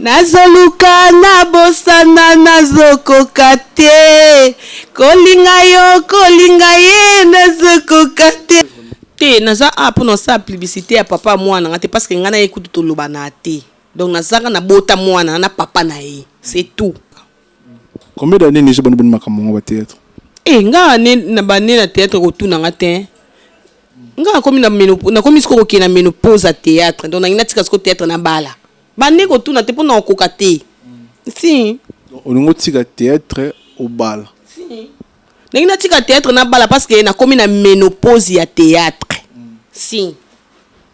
Nazoluka na bosana nazokoka te. Kolinga yo kolinga ye nazokoka te. Te naza pour na sa publicité ya papa mwana ngate parce que ngana écoute to lobana te. Donc nazaka na bota mwana na papa na ye. C'est tout. Combien d'années déjà bonne makambo au théâtre? Nga na bané na théâtre retourna ngate. Nga komi na komi siko ko na ménopause à théâtre. Donc na tika siko théâtre na bala. Bané ko tuna te pona okoka te. Si. On tika théâtre au bal. Si. Na tika théâtre na bala parce que na komi na ménopause à théâtre. Si.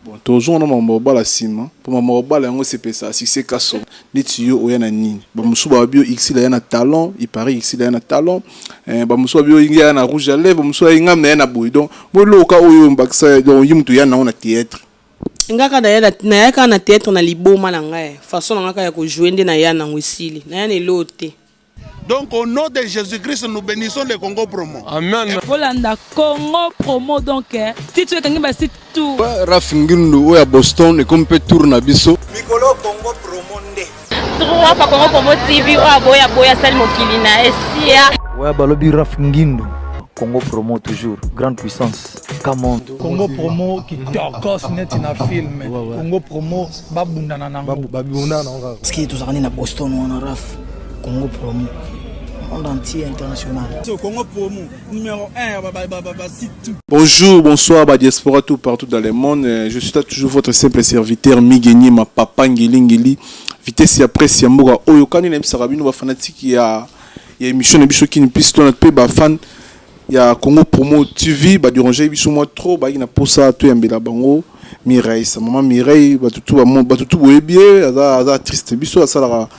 Bon, toujours on a mon bal à cima. Pour mon bal yango c'est ça. Si c'est kaso. Ni tuyo o yana nini. Ba musuba bio X la yana talent, il paraît X la yana talent. Ba musuba bio inga yana rouge à lèvres, musuba inga na yana boy. Donc, bo loka oyo mbaksa donc yimtu yana na théâtre. Ngaka da yaka na théâtre na liboma na ngai. Façon ngaka ya ko jouer ndé na yana ngwisili. Na yana elote. Donc au nom de Jésus-Christ, nous bénissons le Congo Promo. Amen. Volanda Congo Promo donc si tu es quelqu'un bah c'est tout. Rafingindo à Boston et comme peut tourner biso. Mikolo Congo Promo ndé. Trois fois Congo Promo TV boya sel mokili na esia. Ouais balobi Rafingindo. Congo Promo toujours grande puissance. Camon. Congo Promo qui torcos net na film. Congo Promo babunda na nango. Babunda na ngo. Ski tout ça na Boston on Raf. Congo Promo. Monde entier international. Congo Promo numéro 1 Bonjour, bonsoir, diaspora tout partout dans le monde. Je suis toujours votre simple serviteur Migeni, ma papa Ngeli. Vitesse après Siamura. Oyokani nem sarabino ba fanatique ya émission biso qui ne puisse ton pe ba fan ya Congo Promo TV ba diranger biso moi trop ba ina posa to yambela bango Mireille sa maman Mireille ba tutu boyebie aza triste biso asala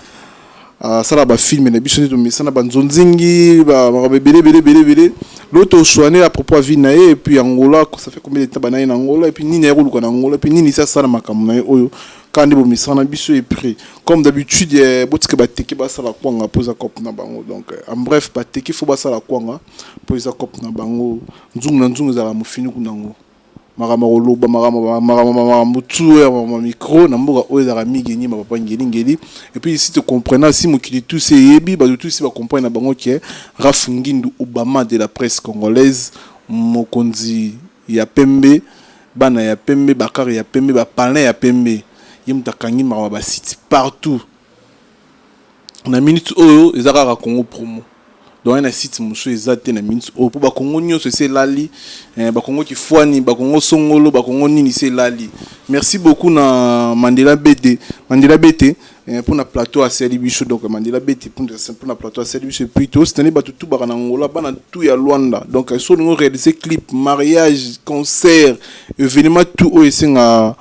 sala ba film na biso to misana banzonzingi ba belé l'autre soigné à propos vie na et puis Angola ça fait combien de temps bana en Angola et puis nini ya kuluka na Angola et puis nini ça sala makambo na oyo kandi bo misana biso et puis comme d'habitude botika bateke ba sala kwanga poza cop na bango donc en bref bateke faut ba sala kwanga poza cop na bango nzungu za mu fini kunango makamoloba mutu micro na mboka oyo za Migeni ma papa Ngeli et puis si tu comprends si mokili tous c'est yebi ba tous si ba comprendre na bango qui Rafingindo Obama de la presse congolaise mokonzi ya pembe bana ya pembe bakari ya pembe ba palin ya pembe yimtakangi ma ba site partout na minute oyo ezaka Congo Promo. Donc un site monsieur ezate na minute o pour ba Congo nyonso c'est lali ba Congo ki fwani ba Congo songolo ba Congo nini c'est lali. Merci beaucoup na Mandela BT pour na plateau à Celibicho donc Mandela BT pour na plateau à Celibicho plutôt cette année ba tout ba na Angola ba na tout ya Luanda donc ils sont réaliser clip mariage concert événement tout o esenga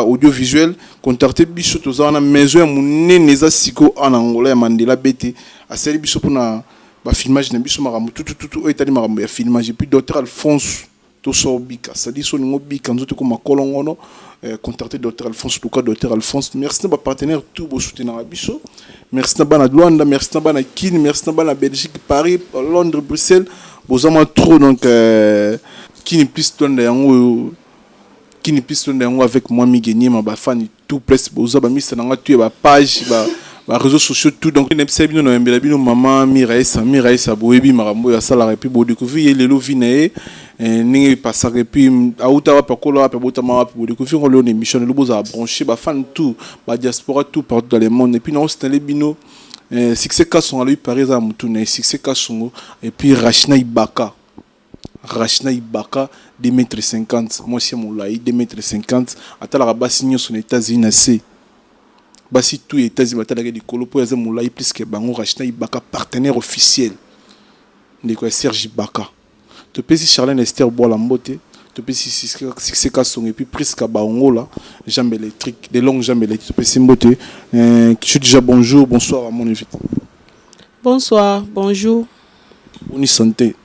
audiovisuel contacter bicho to za na maison ya munene za siko en Angola ya Mandela BT à Celibicho pour na ba filmage na biso makambo tout etali makambo ya filmage et puis docteur Alphonse to sobika ça dit son ngobika nzoto ko makolongono contacter docteur Alphonse Luka docteur Alphonse merci na ba partenaire tout bo soutenir biso merci na bana Luanda merci na bana Kini merci na bana Belgique Paris Londres Bruxelles bozama trop donc Kini piston da yango avec moi Migeni ma ba fan tout presse bozaba misa na ngatu ba page ba réseaux sociaux tout donc n'importe bino na mbela bino maman Mireille sa boyebi marambo ya sala et puis bo découvrir lelo vinae ningi passer et puis auta wa pakola pa botama wa bo découvrir le émission le boza brancher ba fan tout ba diaspora tout partout dans le monde et puis non c'est les bino succès ka sont lui Paris à mutune succès ka sont et puis Rachna Ibaka 2m50 moi c'est mon laï 2m50 atala ka basigno son États-Unis assez basi tout États-Unis batalaka di kolo po yaza moulai plus que bango Rachna Ibaka partenaire officiel ndeko Serge Ibaka to pesi Charlène Esther Bola Mbote to pesi c'est ka son et puis presque bango là jambes électriques des longues jambes électriques to pesi Mbote je dis déjà bonjour bonsoir à mon invité. Bonsoir bonjour Boni santé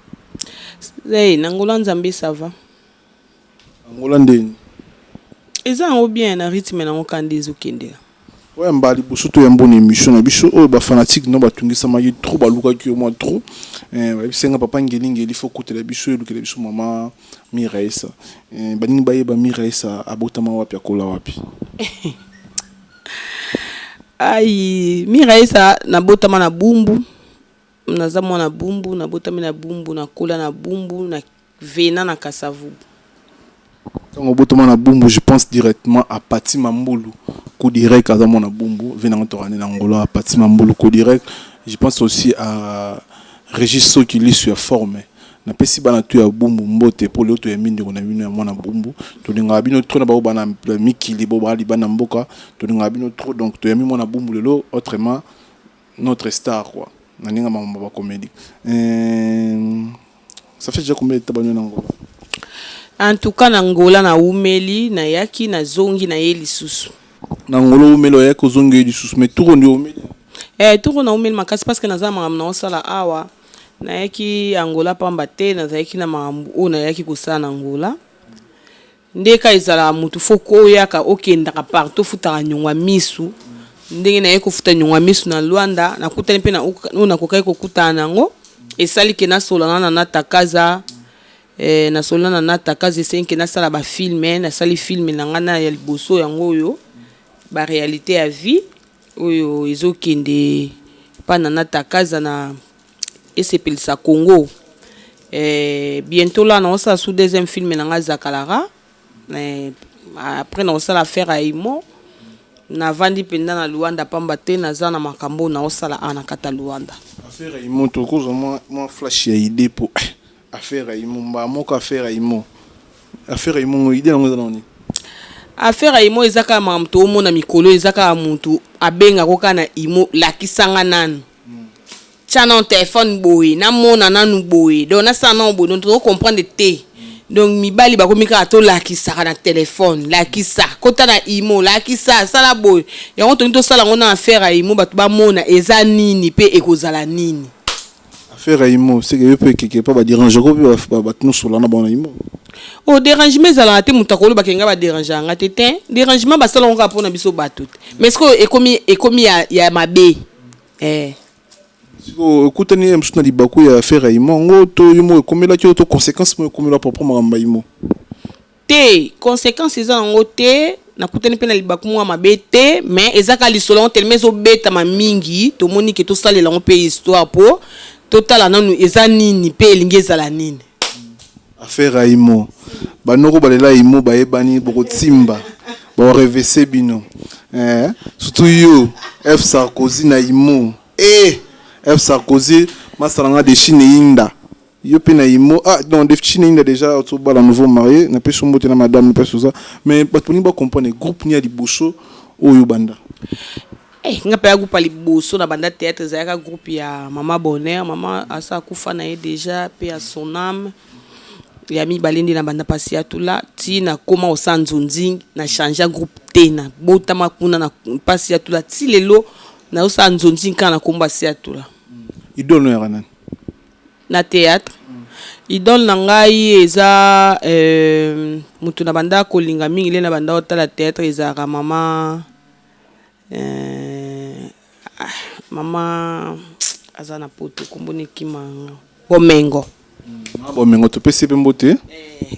hey nangola nzambe ça va Angola ndeni eza o bien na rythme na okande okende. Ouais, mbali bosoto ya mboni émission na biso oyo ba fanatique no batungisa mayi trop baluka ki au moins trop bisenga papa Ngeli faut kotela biso yo lukela biso mama Mireille sa baningi baye ba Mireille sa abotama wapi akola wapi Ai miraisa na botama na bumbu naza mwana bumbu na botami na bumbu na kola na bumbu na vena na kasavu. Quand botama na bumbu je pense directement à Pati Mambulu coup direct à mwana bumbu vena ngotorane na ngolo à Pati Mambulu coup direct. Je pense aussi à Régis Soki li sur forme na pesi bana tu ya bumbu mbote pour l'autre ya mindi kona bino ya mwana bumbu to linga bino trop na ba bana mikili bo bali bana mboka to linga bino trop donc to ya mi mwana bumbu lelo autrement notre star quoi na ninga mama ba comédie ça fait déjà combien de temps na ngolo en tout cas na ngola na umeli na yaki na zongi na yeli susu na ngolo umelo ya ko zongi yeli susu mais tout ndio umeli tout na umeli makasi parce que naza mama na osala awa na yaki Angola pamba te na yaki na mambu o na yaki kusala na Angola ndeka izala mutu foko yaka okendaka partout futaka nyongwa misu ndenge na yeko futa nyongwa misu na Luanda na kutani pe na kokai kokutana nango esali ke na solana na takaza na solana na takaza esenke na sala ba filme na sali filme na ngana ya liboso yango yo ba réalité ya vie oyo ezokende pa na takaza na esepelisa Congo. Bientôt là, on sera sous deuxième film na Zakalara. Après on sera l'affaire à Imo. Na vandi penda na Luanda pamba te na zana makambo na osala ana kata Luanda. Affaire à Imo to cause moi flash idée pour affaire à Imo ba moko affaire à Imo. Affaire à Imo idée na ngoni. Affaire à Imo ezaka mamto mo na mikolo ezaka muntu abenga koka na Imo lakisanga nanu. Chana téléphone boy na mona nanu boy donc na ça non boy donc on comprend de té donc mibali ba komika to la ki saka na téléphone la ki sa kota na Imo la ki sa sala boy ya on to sala ngona affaire à Imo ba to ba mona eza nini pe ekozala nini affaire à Imo c'est que peut quelque pas ba déranger ko ba tno sola na bona Imo o dérangement ezala te mutakolo ba kenga ba déranger nga te dérangement ba sala on ka pona biso ba tout mais est-ce que ekomi ya mabe écoute ni msuna libaku ya affaire à Imo ngo to Imo komela ki to conséquences mo komela propre mamba Imo te conséquences eza ngo te na kutani pe na libaku mo mabe te mais ezaka lisolo tellement zo beta ma mingi to moni ke to salela ngo pe histoire po total nanu eza nini pe elingi ezala nini affaire à Imo banoko balela Imo ba ebani boko timba ba revese bino surtout yo F Sarkozy na Imo F Sarkozy masaranga de Chine inda yo pe na Imo non de Chine inda déjà to ba la nouveau marié na pe sombote na madame pe ça mais batoni ba comprendre groupe ni ya liboso oyo banda nga pe groupe liboso na banda théâtre zaka groupe ya mama bonheur mama asa kufa na ye déjà pe à son âme ya mi balindi na banda pasi atula ti na koma au sanzonzi na changer groupe te na botama kuna na pasi atula ti lelo na au sanzonzi kana komba si atula idole no yana na théâtre idole na ngai eza mutu na banda kolinga mingi le na banda otala théâtre eza mama mama azana poto komboni kima bomengo bomengo to pese mbote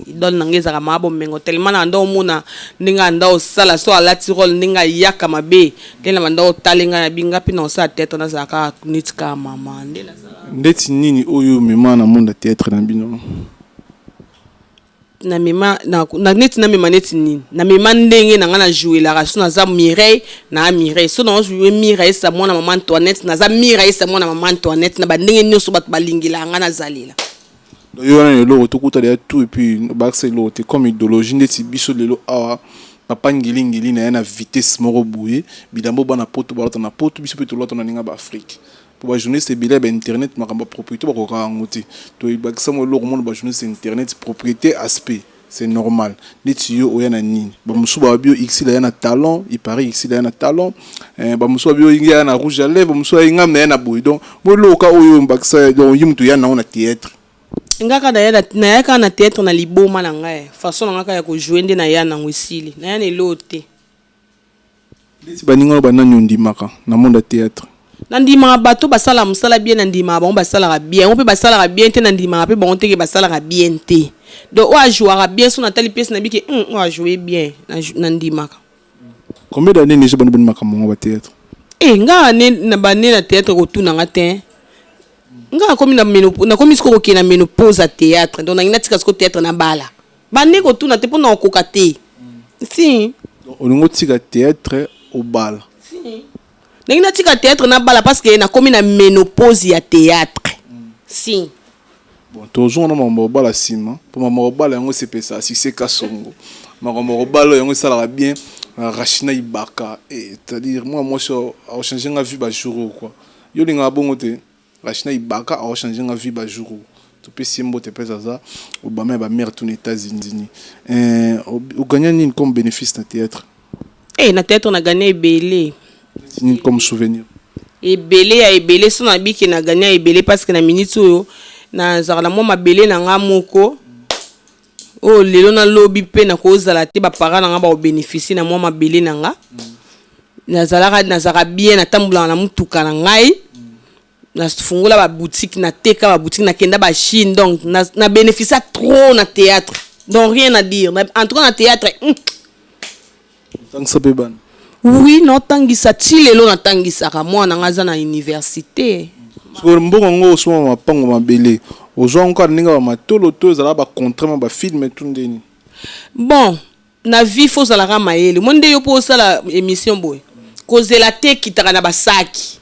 idole na ngai eza mama bomengo tellement na ndo mona ndinga ndo sala so alati role ndinga yaka mabe tena banda otalenga na binga pina osa théâtre na zaka nitka mama ndela ndeti nini oyo mema na monde théâtre na bino na mema na neti na mema neti nini na mema ndenge na ngana jouer la raison na za Mireille na Mireille so na jouer Mireille sa mwana maman Antoinette na za Mireille sa mwana maman Antoinette na bandenge nyoso bat balingila ngana zalela yo na lelo to kuta de tout et puis Barcelone c'est comme idéologie ndeti biso lelo awa papa ngilingili na vitesse moro bouye bilambo bana poto balota na poto biso pe to lota na ninga ba Afrique pour ba journée c'est bilé ba internet makamba propriété ba ko rangote to ibakisa mo lo monde ba journée c'est internet propriété aspect c'est normal neti yo oyana nini ba musuba bio x la yana talent il paraît x la yana talent ba musuba bio inga na rouge à lèvres musuba inga na bouye donc mo lo ka oyo mbakisa donc yimtu yana na théâtre ngaka na yaka na théâtre na liboma na ngai façon ngaka ya ko jouer ndi na yana ngwisili na yana elote ndeti baninga ba nanyo ndimaka na monde théâtre na ndima bato basala musala bien na ndima ba basala bien on peut basala bien te na ndima pe bon te ke basala bien te donc on jouera bien sur Nathalie pièce na biki on va jouer bien na ndima combien d'années déjà bon makambo ba théâtre nga na bane na théâtre rotuna nga te nga komi na komi siko ko na menopause à théâtre donc na tika siko théâtre na bala bane ko tuna te pona okoka te si olingo tika théâtre au bal si na tika théâtre na bala parce que na komi na menopause ya théâtre si bon toujours na mambo bala sima pour mambo bala yango c'est pesa si c'est kasongo mambo bala yango ça la bien Rachina Ibaka c'est-à-dire moi a changé ma vie ba jour quoi yo linga bongo te Rachina Ibaka a changé ma vie ba jour tu peux simbo te pesa ça au ba mère tous les États-Unis au gagner ni comme bénéfice na théâtre na théâtre on a gagné belé ni comme souvenir ebele so na biki na gagné ebele parce que na minute oyo na zala mo mabele na nga moko oh lelo na lobby pe na kozala te ba parents na nga ba bénéficier na moi mabele na nga nazala bien na tambula na mutuka na ngai na fungula ba boutique na teka ba boutique na kenda ba Chine donc na bénéficier trop na théâtre donc rien à dire en tout cas na théâtre tant ça peut ban oui non tangisa ti lelo na tangisa ka moi na nga za na université so mbongo ngo so mapango mabele ozo encore ninga ba tolo to za ba contrat ba film tout ndeni bon na vie faut la ramayele monde yo po sala émission boy kozela te kitaka na basaki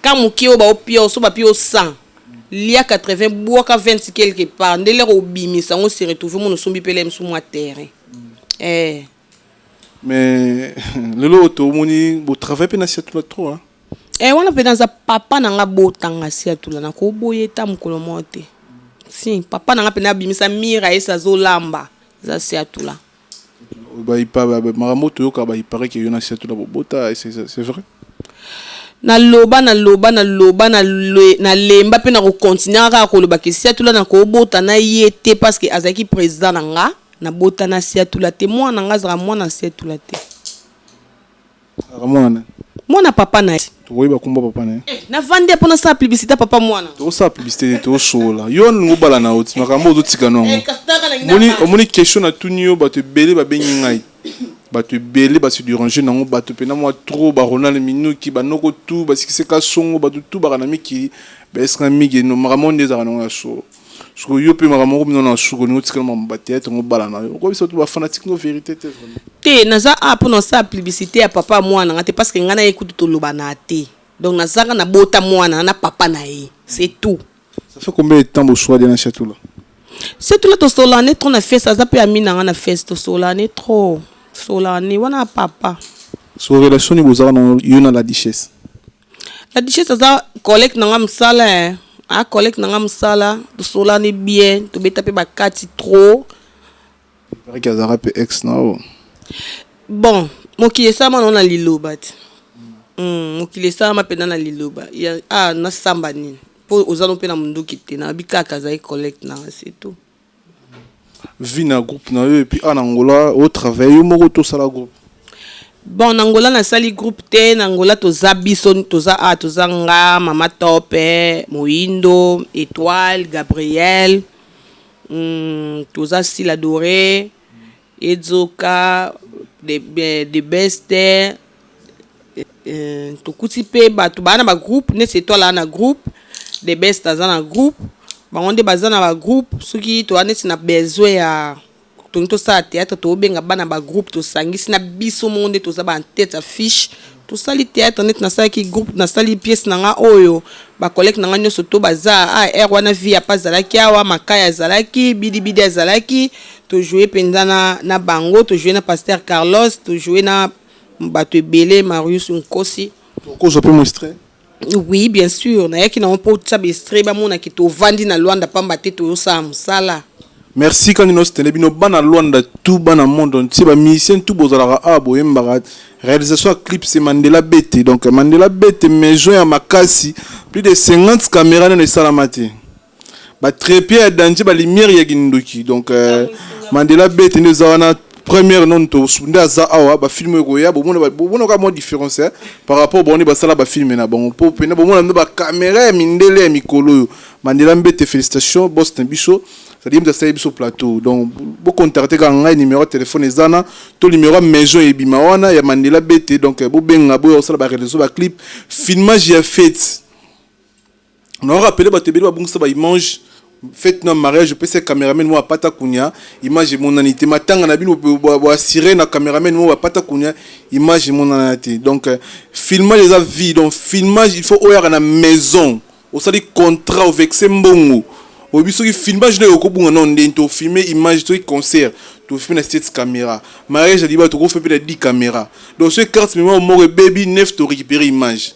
kama kio ba opio so ba pio 100 lia 80 boka 20 quelque part ndele ko bimisa on se retrouver mon sombi pelem sous moi terrain mais lelo to moni bo travail pe na sia tout trop hein wana pe dans papa na nga botanga sia tout na ko boye ta mukolo mote si papa na nga pe na bimisa mira esa zo lamba za sia tout là ba ipa maramoto yo ka ba ipare que yo na sia tout là bota c'est vrai na loba na lemba pe na ko continuer ka ko loba ke sia tout là na ko bota na yete parce que azaki président na nga na bota na sia tout là te moi na nga za moi na sia tout là te mwana papa na oui ba kumba papa na na vande pona sa publicité papa mwana to sa publicité to sola yo ngobala na oti makambo zo tika nongo moni question na tunio ba te belé ba benyi ngai ba te belé ba se déranger nango ba te pena moi trop ba Ronald Minuki ba noko tout ba sikise ka songo ba tout ba na miki ba esra migi no makambo ndeza na ngo so so yo pe makambo ko na so ko no tika mamba tete ngobala na yo ko biso to ba fanatique no vérité te naza pour sa publicité ya papa mwana ngate parce que ngana écoute to loba na te donc nazaka na bota mwana na papa na ye c'est tout ça fait combien de temps au choix de na château là c'est tout là to solane trop na fait ça za pe amina na fait to solane trop solane wana papa so relation ni bozala na yo na la duchesse za collègue na nga msala collègue na nga msala to solane bien to beta pe bakati trop paraît que azara pe ex na bon mokile sama na liloba te mokile sama pe na liloba ya na samba nini po ozalo pe na munduki te na bikaka za collect na c'est tout vie na groupe na yo et puis en Angola au travail yo moko to sala groupe bon na Angola na sali groupe te na Angola to za biso to za nga mama top Moindo Étoile Gabriel to za Sila Doré Edzoka de best to kuti pe bato bana ba groupe ne c'est toi là na groupe de best za na groupe ba onde bazana ba groupe soki to anesi na besoin ya to sa théâtre to benga bana ba groupe to sangisi na biso monde to za ba tête affiche to sali théâtre net na sali groupe na sali pièce na nga oyo ba collègue na nga nyoso to baza wana via pas zalaki awa makaya zalaki bidibidi zalaki to jouer pendana na bango to jouer na pasteur Carlos to jouer na bato belé Marius Nkosi ko je peux montrer oui bien sûr na yaki na on peut ça extrait ba mona ki to vandi na Luanda pamba te to sa musala merci quand nous c'était bino bana Luanda tout bana monde entier ba musicien tout bozala abo yembara réalisation clip c'est Mandela Bete donc Mandela Bete maison ya makasi plus de 50 caméras dans salamate ba trépied danger ba lumière ya ginduki donc Mandela Bete nous avons première non to sunda za awa ba film ko ya bo mona ka mo différence par rapport boni ba sala ba film na bon po pena bo mona ba caméra mindele mikolo Mandela Bete félicitations boss Tembicho c'est-à-dire que c'est sur plateau. Donc, vous contactez quand un numéro de téléphone et zana, tout numéro maison et bimawana, ya Mandela BT, donc vous benga vous ça la réaliser ba clip, filmage y a fait. On a rappelé ba tebeli ba bungsa ba image. Faites nos mariage, je peux ser caméraman moi pata kunya, image mon anité matanga na bino bo assurer na caméraman moi pata kunya, image mon anité. Donc filmage les vie, donc filmage il faut ouvrir à la maison. Au sali contrat avec Sembongo. Au biso qui filmage ne okobunga non ndento filmer image to concert, to filmer na 7 caméra. Mariage ali ba to faire peut-être 10 caméras. Donc ce carte mémoire mo baby 9 to récupérer image.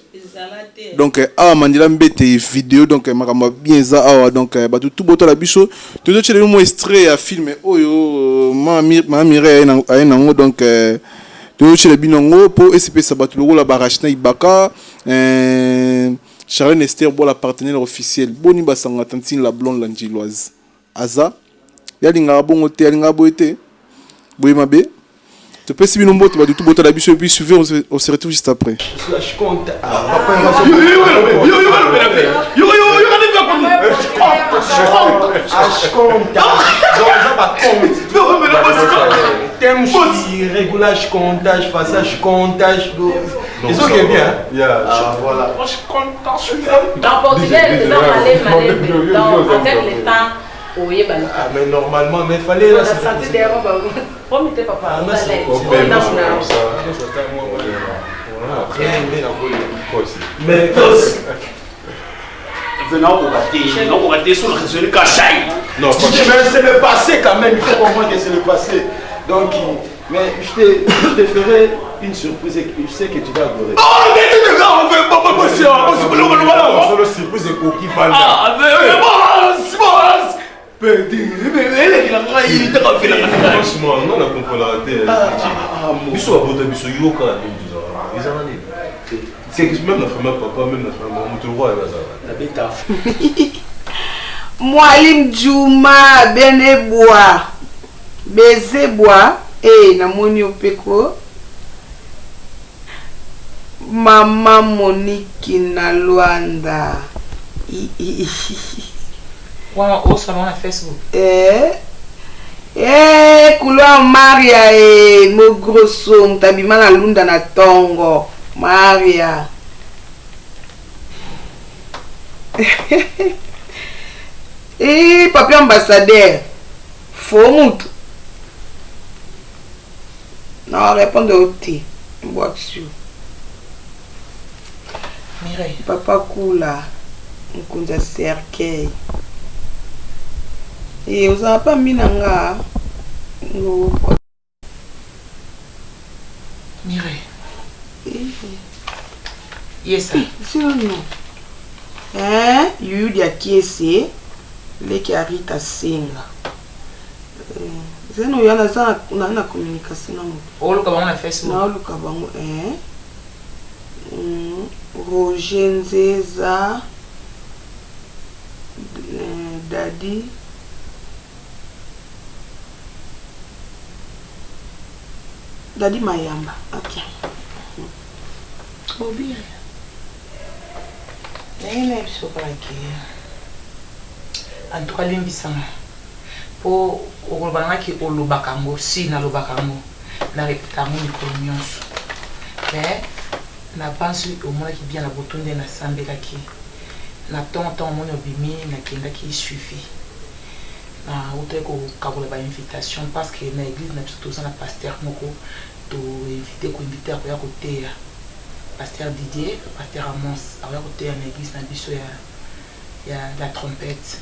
Donc Mandela mbete vidéo donc makamba bien ça donc ba tout boto la biso to do tshele mo extrait à filmer oyo ma mire na donc to tshele binongo po SP sabatu logo la barachna ibaka Charlène Esther bo la partenaire officiel boni basanga tantine la blonde langiloise aza yalinga bongo te yalinga boete boye mabe. Tu peux suivre nos mots, tu vas tout botter la biche et puis suivre, on se retrouve juste après. Je compte. Régulage, comptage, passage, comptage. Ils sont bien. Voilà. Dans Portugal, ils ont malé, avec le temps. Oui, mais normalement, mais fallait la santé derrière papa. Mais non, c'est le passé quand même, il faut comprendre que c'est le passé. Donc, mais je te ferai une surprise et je sais que tu vas adorer. C'est le surprise et pour qui parle. Franchement, non, on a compris la tête. C'est que même la femme papa, même la femme, on te voit. Mwalim Juma Benebois Bezebois et Namoni Opeko Mama Monique na Luanda. Au salon à Facebook. Couloir Maria et Mogrosso, tabima na lunda na tongo. Maria. Papier ambassadeur. Faux moutou. Non, répondez au thé. Boaxu. Mireille. Papa Kula. Nkunza cercueil. Et vous avez pas mis nanga. Mireille. Yes. C'est non. Hein? You dia kiesi. Les qui arrivent à Singa. C'est nous yana ça na communication non. Oh le kabang na Facebook. Non le kabang Roger Nzeza Daddy Mayamba. OK. Obire. Nene biso para ki. En tout cas limbisanga. Po okolobanga ki olobakango si na lobakango na repetango mikolo nyonso. Mais na pense au moins qui bien la botonde na sambelaki. Na tonton mon obimi na kendaki suivi. Na oteko kabola ba invitation parce que na église na tout ça na pasteur moko to inviter ko inviter ko ya côté pasteur Didier, pasteur Amos, à côté na église na biso ya la trompette.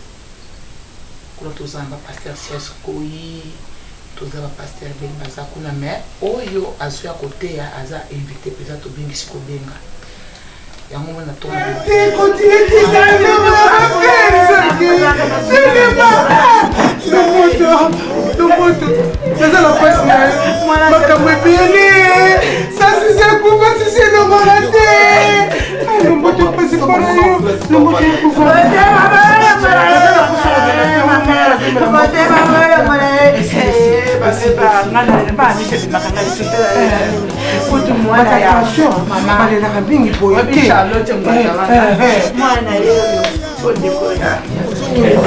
Quand tous en pasteur Serge Koyi, tous en pasteur Ben Bazakuna mais oyo azu à côté ya aza invité peut-être au bingi sikobenga. Ya moment na tombe. C'est ça la presse. Ça c'est pour moi c'est le moraté. Le moto passe par là. Le moto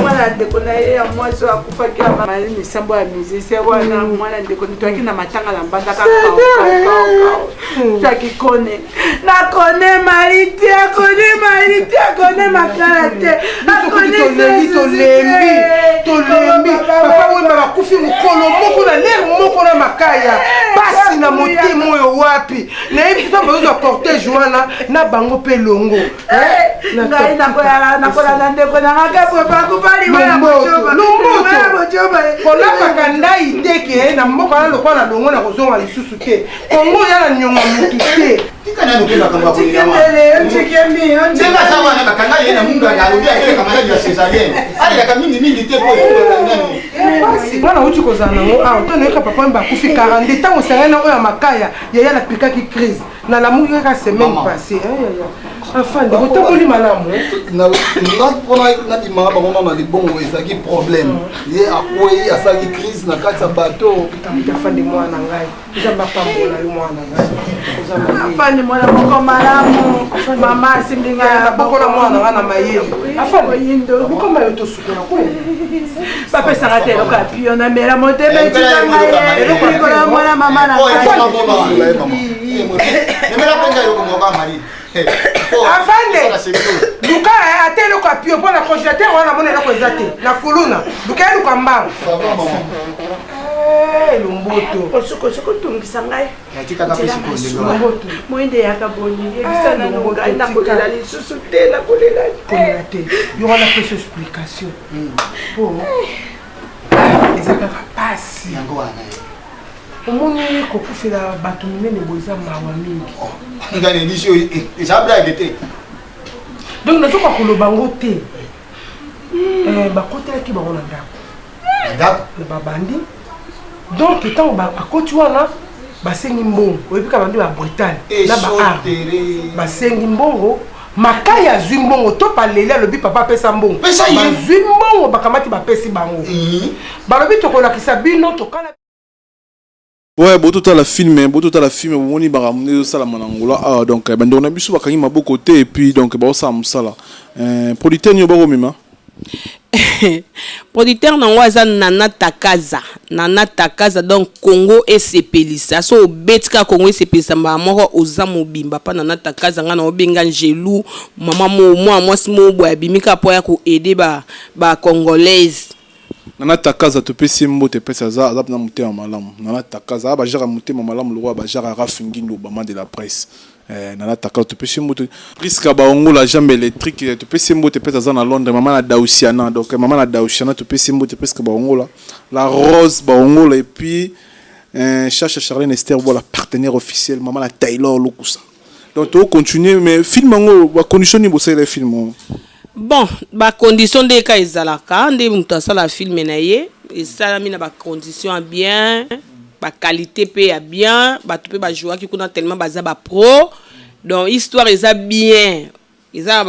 mwana ndeko na ye ya mwasi akufaki misambo ya musicien wana mwana ndeko toyaki na matanga na mbandaka toyaki kone nakone mariti akone makala te tolembi papa wemba bakufi mokolo moko na lere moko na makaya pasi na motema oyo wapi nayebi tuta bazozwa cortège wana na bango mpe longo ngai nakolanda ndeko nanga kolambaka ndai teke na mboka na lokwa na longo na kozonga lisusu te kongo ya na nyonga mutu te mwana uti kozala nango awa tonoyeka papa mbe akufi 40 ntango osangana oyo ya makaya yaya napikaki crise na lamuki kaka semaine passé afande botokoli malamu mpona nabimaka bango na libongo ezalaki problème ye akwei asalaki crise na kati ya bato afande mwana ngai nzambe apambola yo mwana ngai afande mwana moko malamu mama asimbi ngai nabokola mwana ngai na mayele afande bokoma yo tosukola kweli bapesaka te eloko ya pio na mela motema etika ngai eloko likola mwana mama na afande luka ate eloko ya pio mpona congélateur wana namona eloko eza te na fuluna luka ye luka mbango lomboto osukosoko tungisa ngai moinde yaka boni yebisana ngai nakolela lisusu te nakolela te yo wana pesa explication po eza kaka pasi omoni kokufela bato minene boza mawa mingi donc nazoka koloba ngo te bakotelaki bango na ndako na babandi donc ntango akoti wana basengi mbongo oyebika bandi babrutale na baarme basengi mbongo makai azwi mbongo to paleli alobi papa apesa mbongo bazwi mbongo bakamati bapesi bango balobi tokolakisa bino tokala Ouais, boto la film, moni baramne ça la manangola. Ah donc ben on a biso bakangi maboko te et puis donc ba ça musala. Producteur nyo baro mema. Producteur nango aza Nana Takaza donc Congo et sepelisa so betika Congo et sepelisa ba moko oza mobimba pa Nana Takaza ngana obenga Angelou mama moi simo boya bimika po ya ko aider ba congolaise. Nana Takaza to pesi mbote pesa za na mutema malamu. Nana Takaza ba jara mutema malamu lo ba jara rafingindo bama de la presse. Nana Takaza to pesi mbote risque ba ongola jambe électrique to pesi mbote pesa za na Londres mama na Dausiana donc mama na Dausiana to pesi mbote presque ba ongola la Rose ba ongola et puis cherche Charlène Esther voilà partenaire officiel mama la Taylor Lokusa. Donc to continuer mais film ngo ba condition ni bosser les films. Bon, ba condition de ka ezalaka nde mutu asala film na ye esalami na ba condition bien ba qualité pe ya bien bato pe ba jouer ki kuna tellement baza ba pro donc histoire eza bien eza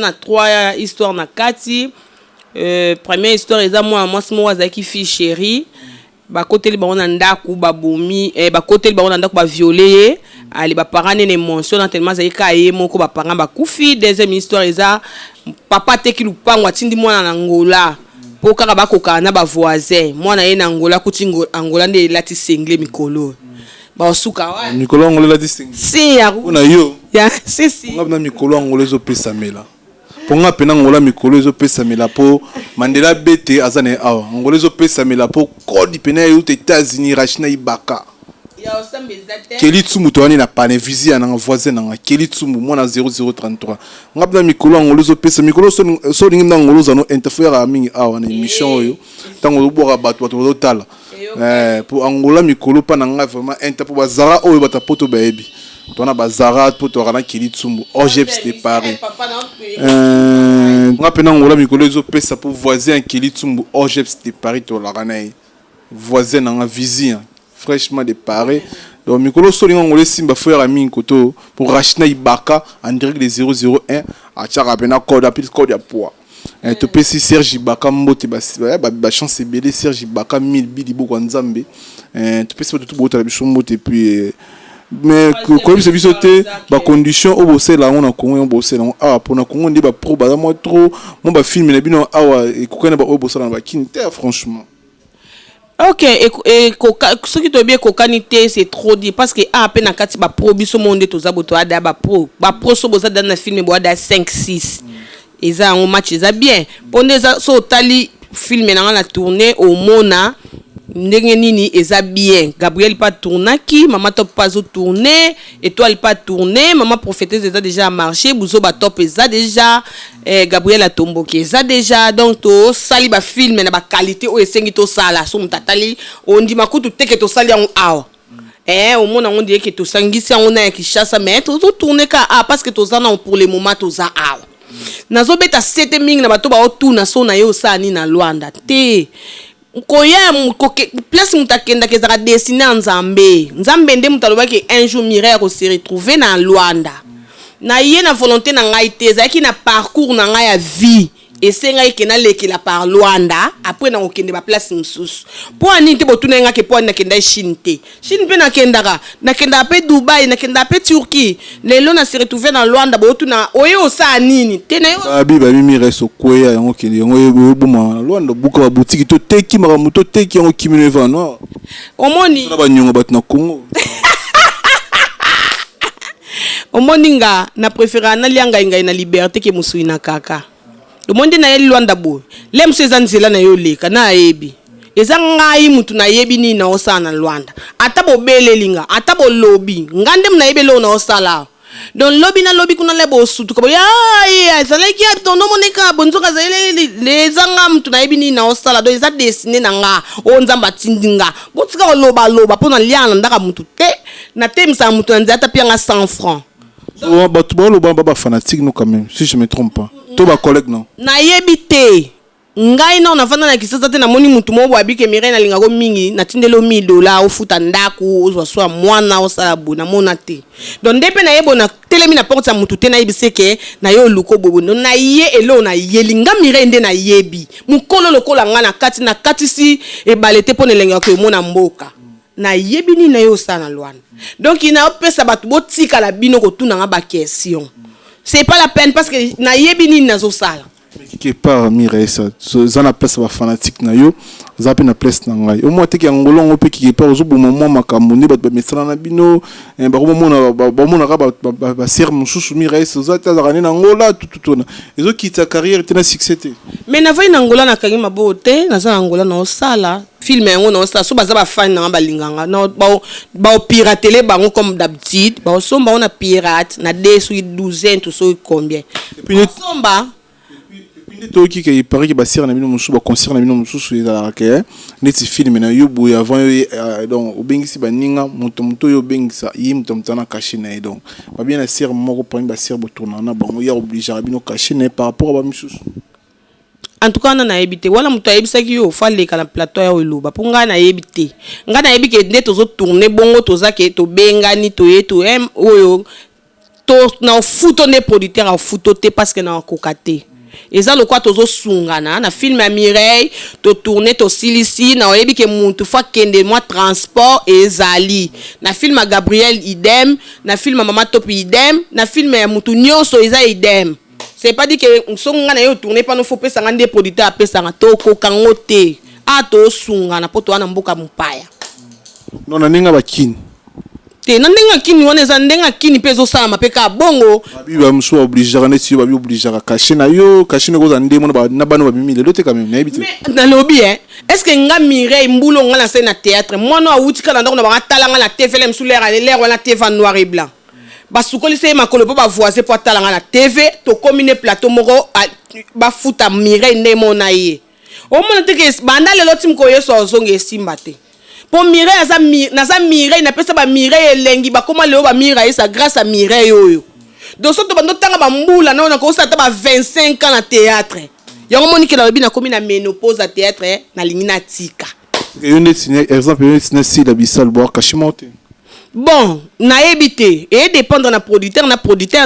na 3 histoires na kati première histoire eza moi simo azaki fille chérie ba koteli ba ona ndaku ba bomi ba koteli ba ona ndaku ba violer ali ba parents ne mention tellement azaki ka ye moko ba parents ba kufi deuxième histoire eza papa teki lupango atindi mwana na Angola po kaka bakoka na ba voisin mwana ye na Angola kuti Angola nde lati sengle mikolo ba osuka wa mikolo Angola lati sengle si ya na yo ya si ngabna mikolo Angola zo pesa mela ponga pena Angola mikolo zo pesa mela po Mandela bete azane awa Angola zo pesa mela po code pena yo te États-Unis rachina ibaka Keli Tsumu toani na panevizi ya na voisin na Keli Tsumu mwana 0033 ngabna mikolo Angola zo pesa mikolo so lingi na Angola zano interfere mingi awa na émission oyo tango boka bato bato tala pour Angola mikolo pa na nga vraiment interpo bazara oyo batapoto baebi tona bazara poto kana Keli Tsumu OGEPS de Paris ngapena Angola mikolo zo pesa pour voisin Keli Tsumu OGEPS de Paris to la kana voisin na vizi fraîchement déparé donc mikolo solinga ngole simba frère ami koto pour rachina ibaka en direct de 001 a tchaka pena code appel code ya poids to pesi Serge Ibaka mbote ba chance belé Serge Ibaka 1000 bidi boko nzambe to pesi to bota la biso mbote puis mais comme c'est bisoté ba condition au bosser là on a Congo on bosser là ah pour na Congo ndi ba pro ba moi trop mon ba film na bino awa et kokana ba au bosser na ba kinte franchement. Ok, et ce qui te bien cocanité c'est trop dit parce que à peine kati ba pro biso monde to za boto ada ba pro so boza dans na film bo ada 5 6 et ça un match ça bien pondé ça so tali film na la tournée au mona ndenge nini eza bien Gabriel pas tournaki maman top pas tourner étoile pas tourner maman prophétesse eza déjà marché buzo ba top eza déjà Gabriel a tomboki eza déjà donc to sali ba film na ba qualité o esengi to sala so mutatali on dit makutu teke to sali en awa au monde on dit que to sangisi on a Kinshasa mais to tourner ka parce que to zana pour le moment to za awa nazo beta 7 mingi na bato ba otuna so na yo sani na Luanda te koya place mutakenda kezaka destiné en Nzambe nde mutaloba ke un jour Mireille ko se retrouver na Luanda na ye na volonté na ngai te ezaki na parcours na ngai ya vie esengai ke na lekela par Luanda après na okende ba place msusu po ani te botuna nga ke po na kenda Chine te Chine pe na kenda pe Dubai na kenda pe Turquie lelo na se retrouver na Luanda botuna oyo sa nini te na yo abi ba mimi reso koya yango kende yango boma Luanda buka ba boutique to teki mara muto teki yango kimino va no omoni na ba nyonga bat na Congo omoninga na préférer na lianga ngai na liberté ke musuina kaka le monde na yeli Luanda bo lem sezanzela na yo leka na yebi eza ngai mutu na yebi ni na osana Luanda atabo belelinga atabo lobby ngande mna yebelo na osala don lobby na lobby kuna lebo sutu ko ya ezalaki tondo moneka bonzoka zele les anga mutu na yebi ni na osala do eza destiné na nga o nzamba tindinga botika loba pona liana ndaka mutu te na temsa mutu nzata pianga 100 francs. So ba fanatique nous quand même si je me trompe pas. To ba collègue non. Na yebite ngai na nafana na kisasa te na moni mutu mo bwabike Mireille na linga ko mingi na tindelo $1000 ofuta ndaku ozwa swa mwana osala bona mona te. Donc ndepe na yebo na telemi na porte ya mutu te na yebiseke na yo luko bobo na ye elo na yelinga Mireille nde na yebi. Mukolo lokola nga na katisi e balete pone lenga ko mona mboka. Na yebi ni na yo sana Luanda. Donc il n'a pas sabat botika la bino ko tuna nga ba question. C'est pas la peine parce que na yebi ni na zo sala. Qui part Mireille ça ça na place ba fanatique na yo za pe na place na ngai au moins te ki ngolongo pe qui part zo bo moment makamoni ba mesala na bino ba ko mona ba ser mususu Mireille ça za ta rani na ngola tout na ezo kita carrière te na succès te mais na vai na ngola na kangi mabote na za ngola na osala film yango na osala so baza ba fan na ba linganga na ba pirater bango comme d'habitude ba somba on a pirate na 10 ou 12 tout so combien et puis somba to ki ke paraît que ba sir na bino musu ba concert na bino musu za ke neti film na yo boya avant donc obengisi ba ninga muto yo bengisa yi muto na caché na donc ba bien na sir moko pa ba sir bo tourner na bango ya obligé bino caché na par rapport à ba musu en tout cas na yebite wala muto yebisaki yo fallait ka na plateau ya oloba ponga na yebite nga na yebike nde tozo tourner bongo toza ke to bengani to yeto oyo to na futo ne producteur a futo te parce que na kokate eza lokwa tozo sungana na film ya Mireille to tourner to silisi na oyebi ke muntu fa kende moi transport ezali na film ya Gabriel idem na film ya Mama Top idem na film ya mutu nyonso eza idem c'est pas dit que songa na yo tourner pas no faut pesa ngande producteur apesa nga to ko kangote a to sungana poto wana mboka mupaya non na ninga bakini te na ndenga kini wana eza ndenga kini pezo sala mapeka bongo babi ba mso obligé na ti babi obligé ka cacher na yo cacher na ko za ndemo na bano ba mimi le te quand même na habité na lobby est-ce que nga Mireille mbulo nga na scène na théâtre moi no awutika na ndako na ba talanga na TV msu l'air wana TV noir et blanc basukoli se makolo po ba voiser po talanga na TV to combiner plateau moko ba futa Mireille ndemo na ye o mona te ke banda lelo tim ko yeso ozonge simba te pour Mireille na Mireille na pesa ba Mireille elengi ba koma leo ba Mireille ça grâce à Mireille oyo donc so to bando tanga ba mbula na ona ko sa ta ba 25 ans na théâtre yango moni ke la lobi na komi na ménopause à théâtre na lingina tika exemple si la bisal boire kashimote bon nayebi te et dépendre na producteur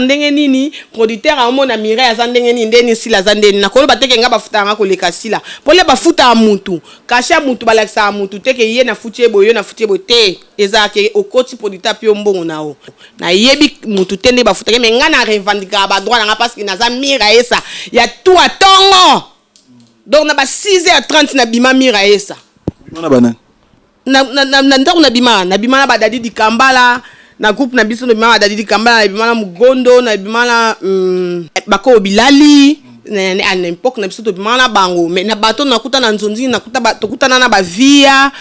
ndenge nini producteur amona mire aza ndenge nini ndeni sila aza ndeni nakoloba teke nga bafutanga koleka sila pole bafuta ya mutu kasha mutu balakisa ya mutu teke ye na futie boyo yo na futie boyo te ezake okoti producteur pio mbongo nao nayebi mutu te nde bafutaka me nga na revendiquer ba droit nanga parce que naza mire esa ya tout à tongo donc na ba 6h30 na bima mire esa bima na banane na ndako na bima na badadi di kambala na groupe na biso na bima badadi di kambala na bima na mugondo na bima na bako bilali na n'importe na biso to bima na bango mais na bato nakuta na nzonzi nakuta tokutana na ba via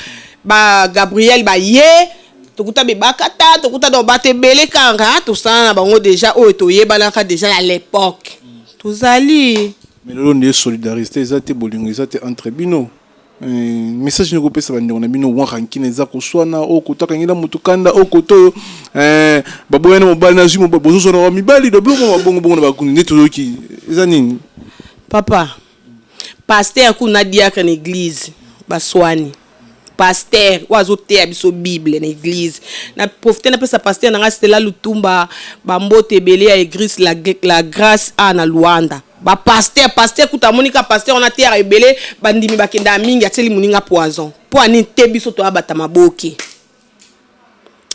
ba Gabriel ba ye tokuta be bakata tokuta do batebele kanga to sana na bango déjà o to yebana ka déjà à l'époque tozali mais lolo ne solidarité ezate bolingo ezate entre bino message ne kopesa bande na bino wa rankine eza koswana o kotakangela mutukanda o koto baboyana mobali na zimo bozo na mibali do bongo na bakundi netoki eza nini papa pasteur kuna diacre na église baswani pasteur wazo te abiso bible na église na profiter na pesa pasteur na Stella Lutumba bambote belé ya église la grâce à na Luanda ba pasteur kuta monika pasteur on a terre ebele bandimi bakenda mingi ateli muninga poison po ani te biso to abata maboki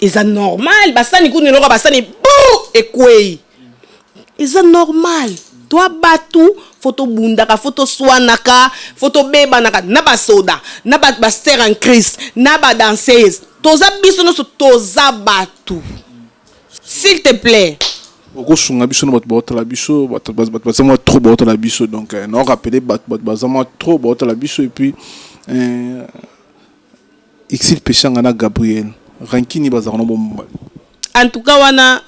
eza normal basani kuni loko basani bou ekwei eza normal to abatu photo bundaka photo swanaka photo bebanaka na basoda na ba sœur en Christ na ba danseuse toza biso no toza batu s'il te plaît okosunga biso na bato baotala biso bato bazamwa trop baotala biso donc na rappeler bato bazamwa trop baotala biso et puis exil pechanga na Gabriel rankini bazana bomba en tout cas wana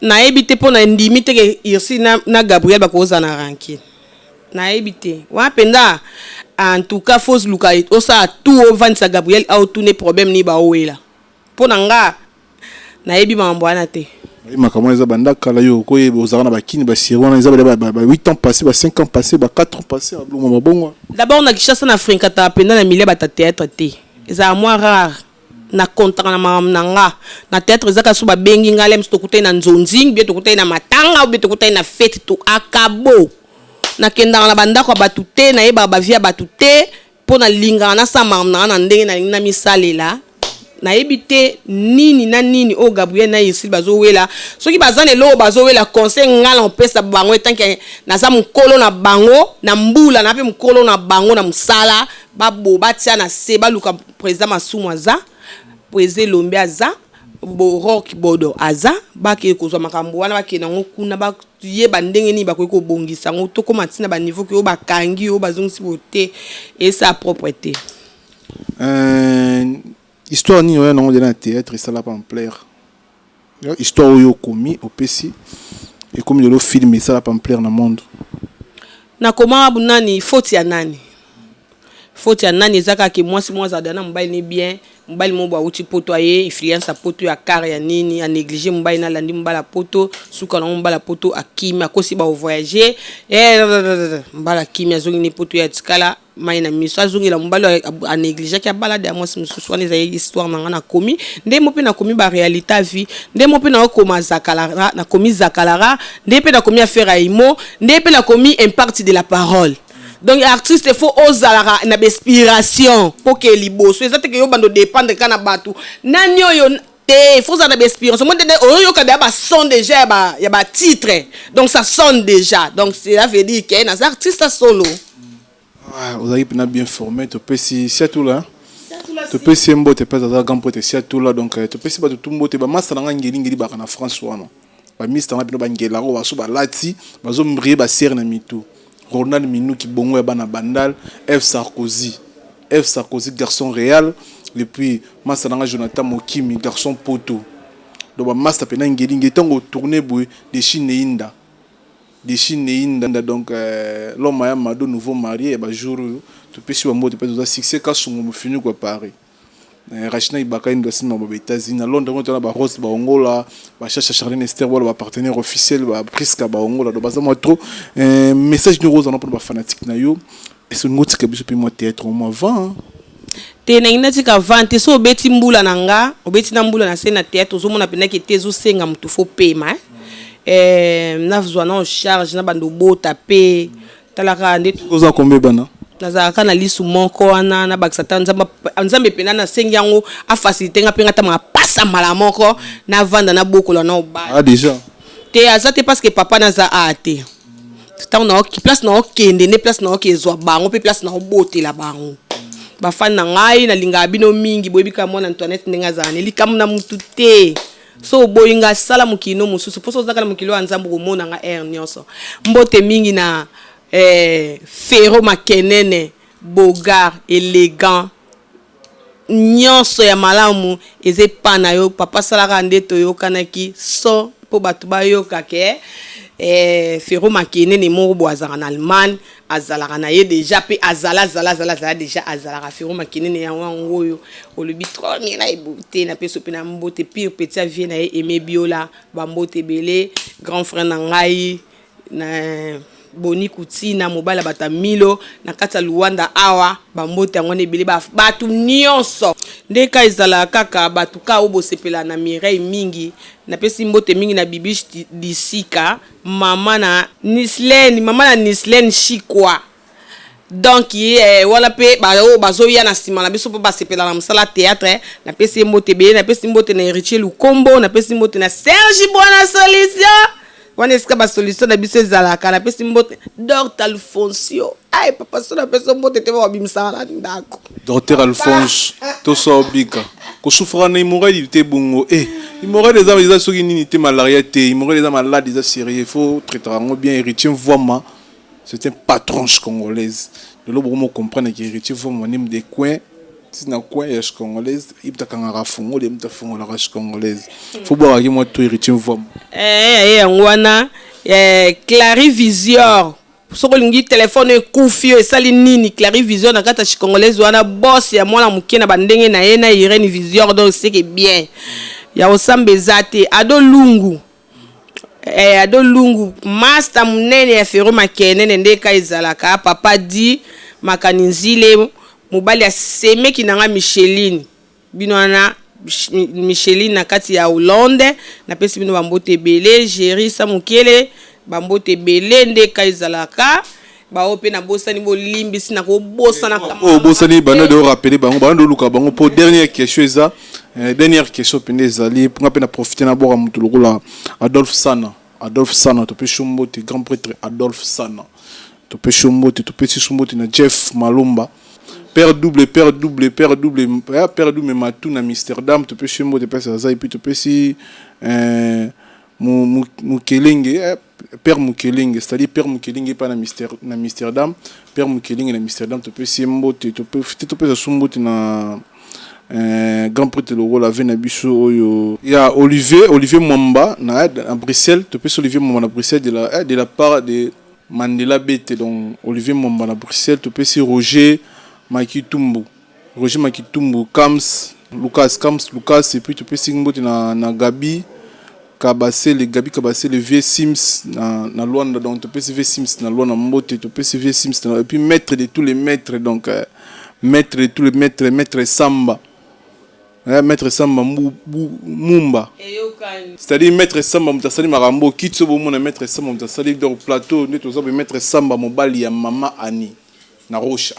na ebité po na ndimi te irsi na Gabriel bakoza na rankini na ebité wa penda en tout cas fausse luka osa tout au vansa Gabriel a tourner problème ni ba owela po nga na ebi mambo wana te makamwa eza banda kala yo koyeba ozana bakini ba sirwana eza ba 8 ans passé ba 5 ans passé ba 4 ans passé abongo mabongo d'abord na Kinshasa na Afrique ta penda na milieu ba théâtre te eza moi rare na contrat na mamnanga na théâtre ezaka so ba bengi ngalem to kutai na nzonzing bi to kutai na matanga bi to kutai na fête to akabo na kenda na banda ko batute na yeba ba via batute pona linga na sa mamnanga na ndenge na misalela na ebité nini na nini o Gabriel na ici bazowela soki bazane lo bazowela conseil ngala opesa bango etanke na za mukolo na bango na mbula na pe mukolo na bango na musala babo batia na se baluka président Masumu aza président Lombe aza Rock Bodo aza baki kozwa makambo wana baki na ngokuna ba yeba ndenge ni bakoki kobongisa ngo to koma tina ba niveau ki o bakangi o bazongisi bote et sa propreté histoire ni oya nango na théâtre ça la pamplaire histoire oyo komi opesi et comme le film ça la pamplaire na monde na koma bunani faute ya nani ezaka ke mwasi mwaza dana mbali ni bien mbali mo ba uti poto aye influence a poto ya car ya nini a négliger mbali na landi mbala poto suka na mbala poto akimi akosi ba voyager mbala kimi azongi ni poto ya tikala mai na miso azongi la mbala a négliger ki balade ya mwasi mususu wana ezali histoire na ngana komi nde mo pe na komi ba réalité vie nde mo pe na koma zakalara na komi zakalara nde pe na komi affaire aimo nde pe na komi impact de la parole. Donc artiste il faut oser na inspiration pour que liboso ezate que yo bando dépendre kana batu nani yo te faut ça na inspiration moi yo ka ba son déjà ya ba titre donc ça sonne déjà donc cela veut dire que les artistes solo vous avez bien formé tu peux si tout là tu peux si mbo te pas dans grand pote si tout là donc tu peux si ba tout mbo te ba massa na ngeli ba na France wana ba mister na bino ba ngela ko ba so ba lati ba zo mbrier ba serre na mitu Ronald Minou qui bongo ya bana bandal F Sarkozy garçon réel et puis Massananga Jonathan Mokimi garçon poto donc ba master pena ngeli ngetango tourner boy de Chine Inda donc l'homme a mado nouveau marié ba jour tu peux si ba mot peut succès ka songo fini quoi Paris Rachina Ibaka ndo sima ba États-Unis à Londres on a ba Rose ba Angola ba cherche Charlene Esther wala ba partenaire officiel ba Priska ba Angola do bazama trop message de Rose on pour ba fanatique na yo et ce ngoti ka biso pe moi théâtre au moins 20 te na ina tika vante so obeti mbula na nga obeti na mbula na se na théâtre ozomona pena ke te ezosenga mutu fo pema nazwa na charge na bando bota pe talaka nde oza kombe bana nazalaka na lisu moko wana na bakisa ta nzambe pena na sengi yango afacilité nga pe nga ta mapasa mala moko na vanda na bokola na obala déjà te aza te parce que papa naza a te tant na ok place na okende ne place na okezwa bango pe place na obotela bango bafani na ngai na linga bino mingi boyebika mwana Antoinette ndenga zane likamu na mutu te so boyinga sala mukino mususu poso zaka na mukilo anzambu komona nga nyonso mbote mingi na Ferro Makenene Bogart élégant nyonso ya malamu eze pana yo papa salaka ndeto yo kanaki so po batu ba yo kake Ferro Makenene mo boazaka na Allemagne azalaka na ye déjà pe azala déjà azalaka Ferro Makenene ya wango yo olobi trop na ebute na peso pe na mbote pire petit vie na Aimé Biola ba mbote belé grand frère na ngai na Boni Kutina mobala bata Milo na kata Luanda awa ba mbote yango ne belé batu nyonso ndeka ezala kaka batu ka obo sepela na Mireille mingi na pesi mbote mingi na Bibiche disika mama na Nislen Chikwa donc wala pe bazo ya na sima na biso po ba sepela na msala théâtre na pesi mbote belé na pesi mbote na Héritier Lukombo na pesi mbote na Serge Bona Solution wana eska ba solution na biso ezalaka na pesi mbote Dr Alfonso ay papa so na pesi mbote te ba bimisa na ndako Dr Alphonse to so bika ko souffra na imorali te bongo imorali des hommes soki nini te malaria te imorali des malades des sérieux il faut traiter ngo bien Héritier Voima c'est un patron congolaise de l'obro mo comprendre que Héritier Voima nim des coins si na coin ya congolaise ibta kanga fungo le mta fungo la congolaise faut boire ki moi to Héritier Voima ngwana Clary Visior soko lingi téléphone ekufio esali nini Clary Visior na kata congolaise wana boss ya mwana muke na bandenge na ye na Irene Visior donc c'est que bien ya osambezate ado lungu master munene ya Ferro Makenene ndeka ezalaka papa di makaninzile mobali ya semeki nanga Micheline bino wana Micheline na kati ya Hollande na pesi bino bambote belé Jerry Samukele bambote belé ndeka ezalaka ba ope na bosani bolimbisi na ko bosana kama bosani bana de rappeler bango bana de luka bango pour dernière question eza dernière question pende ezali pour ngapena profiter na bora mutu lokola Adolphe Sana to pe shumbote grand prêtre Adolphe Sana to pe shumbote to pe shumbote na Jeff Malumba père double matou na Amsterdam to pe shumbote pesa za et puis to pe si Mukelenge père Mukelenge c'est-à-dire père Mukelenge pas na Amsterdam père Mukelenge na Amsterdam to pe si mbote to pe shumbote na grand prêtre le rôle avec Nabiso oyo il y a Olivier Mwamba na à Bruxelles to pe Olivier Mwamba na Bruxelles de la part de Mandela Bete donc Olivier Mwamba na Bruxelles to pe si Roger Makitumbu Lucas et puis to pe si mbote na Gabi Kabase le vieux Sims na Luanda donc to pe si vieux Sims na Luanda mbote to pe si vieux Sims et puis maître de tous les maîtres donc maître de tous les maître Samba maître Samba Mumba c'est-à-dire maître Samba mutasali marambo kitso bomona maître Samba mutasali dans plateau neto maître Samba mobali ya mama Ani na Rocha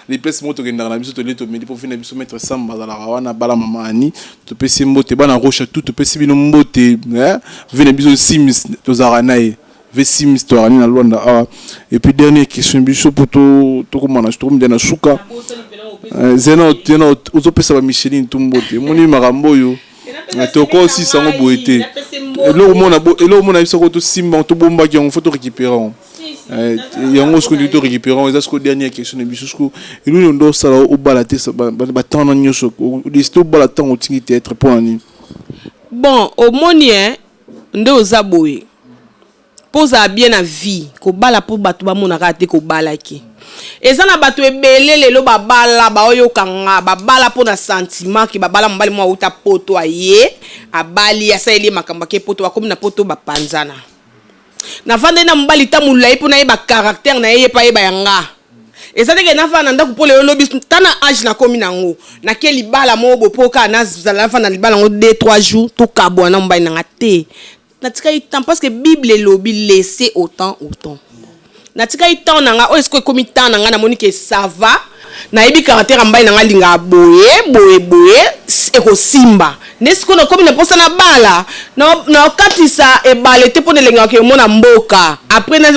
les places moto kenda na biso to leto medi pour finir biso maître Samba za la wana bala mama Ani to pesi mbote bana Rocha tout to pesi bino mbote vena biso Sims to zaranae ve Sims to arani na Luanda et puis dernière question biso pour to komana je trouve na suka zeno uzopesa ba Micheline tumbote moni marambo yo toko si sango boete elo mona biso ko to simba to bomba ki on photo récupérer yango ce que to récupérer est-ce que dernière question biso ce que ilo ndo sala o balate ba tana nyoso listo balate on tingi être pour ani bon au moni ndo ozaboye posa bien na vie ko bala pour batu ba mona ka te ko balaki ezana batu ebele lelo babala ba oyo kanga babala po na sentiment ki babala mbali mwa uta poto aye abali asaeli makamba ke poto akomi na poto bapanzana na vande na mbali ta mulai po na ye ba caractère na ye pa ye ba yanga Et ça que na fa na ndako pole lobby tana âge na komi nango. Na ke libala mo bopoka na zala fa na libala ngo 2-3 jours to kabwa na mbai na te. Na tika itan parce que Bible lobby laisser autant. Na tika itan na nga o est-ce que komi tan na nga na monique ça va. Na yebi caractère mbai na nga linga boye eko simba. N'est-ce que comme ne posa na bala na katisa e bala te pone lenga ke mona mboka après na